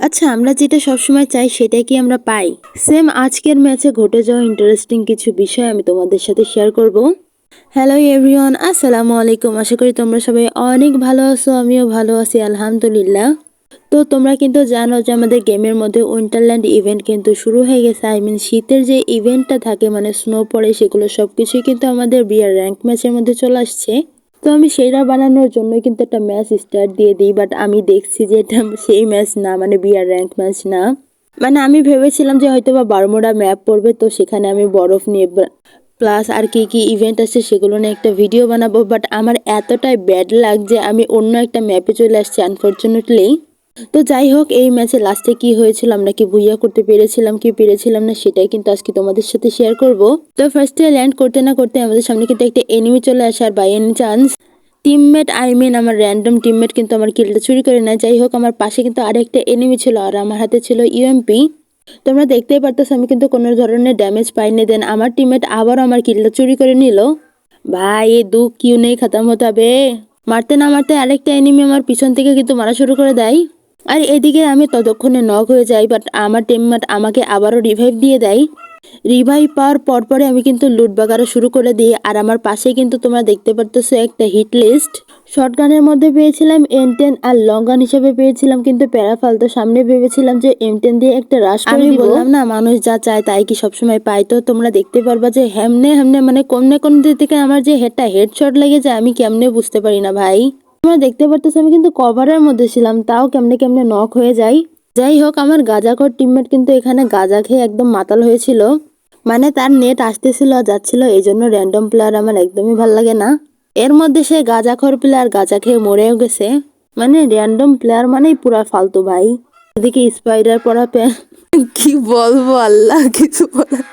আচ্ছা, আমরা যেটা সবসময় চাই সেটাই কি আমরা পাই? সেম আজকের ম্যাচে ঘটে যাওয়া ইন্টারেস্টিং কিছু বিষয় আমি তোমাদের সাথে শেয়ার করব। হ্যালো এভরিওয়ান, আসসালামু আলাইকুম। আশা করি তোমরা সবাই অনেক ভালো আছো, আমিও ভালো আছি আলহামদুলিল্লাহ। তো তোমরা কিন্তু জানো যে আমাদের গেমের মধ্যে উইন্টারল্যান্ড ইভেন্ট কিন্তু শুরু হয়ে গেছে। শীতের যে ইভেন্টটা থাকে মানে স্নো পড়ে, সেগুলো সবকিছুই কিন্তু আমাদের বিয়ার র্যাঙ্ক ম্যাচের মধ্যে চলে আসছে। তো আমি সেইটা বানানোর জন্য কিন্তু একটা ম্যাচ স্টার্ট দিয়ে দিই, বাট আমি দেখছি যে এটা সেই ম্যাচ না, মানে বিয়ার র্যাঙ্ক ম্যাচ না। মানে আমি ভেবেছিলাম যে হয়তো বা বারমুডা ম্যাপ পড়বে, তো সেখানে আমি বরফ নিয়ে প্লাস আর কি কি ইভেন্ট আছে সেগুলো নিয়ে একটা ভিডিও বানাবো। বাট আমার এতটাই ব্যাড লাগছে, আমি অন্য একটা ম্যাপে চলে আসছি আনফরচুনেটলি। তো যাই হোক, এই ম্যাচে লাস্টে কি হয়েছিল, আমরা কি ভুইয়া করতে পেরেছিলাম কি পেরেছিলাম না, সেটাই কিন্তু আজকে তোমাদের সাথে শেয়ার করব। তো ফার্স্টে ল্যান্ড করতে না করতে আমাদের সামনে কিন্তু একটা এনিমি চলে আসে, আর বাই এনি চান্স টিমমেট আমার র্যান্ডম টিমমেট কিন্তু আমার কিলটা চুরি করে নেয়। যাই হোক, আমার পাশে কিন্তু আরেকটা এনিমি ছিল আর আমার হাতে ছিল ইউএমপি। তোমরা দেখতেই পারতেছো আমি কিন্তু কোনো ধরনের ড্যামেজ পাইনি। দেন আমার টিমমেট আবারও আমার কিলটা চুরি করে নিল। ভাই এ দুঃখ কিউ নেই খতম হতে হবে। মারতে না মারতে আরেকটা এনিমি আমার পিছন থেকে কিন্তু মারা শুরু করে দেয়। আর এদিকে আমি ততক্ষণে নক হয়ে যাই, বাট আমার টিমমেট আমাকে আবারও রিভাইভ দিয়ে দেয়। রিভাইভ পাওয়ার পরপরে আমি কিন্তু লুট বাগারও শুরু করে দিই। আর আমার পাশে কিন্তু তোমরা দেখতে পারতেছো একটা হিট লিস্ট। শর্টগানের মধ্যে পেয়েছিলাম M10 আর লং গান হিসেবে পেয়েছিলাম কিন্তু প্যারাফাল। তো সামনে ভেবেছিলাম যে M10 দিয়ে একটা রাশ করে দিব। বললাম না, মানুষ যা চায় তাই কি সবসময় পায়। তো তোমরা দেখতে পারবা যে হেমনে হেমনে মানে কোনে কোন থেকে আমার যে হেডশট লেগে যায় আমি কেমনে বুঝতে পারি না ভাই। তোমরা দেখতে পারতেছো আমি কিন্তু কভারের মধ্যে ছিলাম, তাও কেমনে কেমনে নক হয়ে যাই। যাই হোক, আমার গাঁজাখোর টিমমেট কিন্তু এখানে গাঁজা খেয়ে একদম মাতাল হয়েছিল। মানে তার নেট আসতেছিল আর যাচ্ছিল, এই জন্য র্যান্ডম প্লেয়ার আমার একদমই ভাল লাগে না। এর মধ্যে সে গাঁজাখোর প্লেয়ার গাঁজা খেয়ে মরেও গেছে। মানে র্যান্ডম প্লেয়ার মানেই পুরা ফালতু ভাই। এদিকে স্পাইডার পরা কি বলবো, আল্লাহ কিছু বলার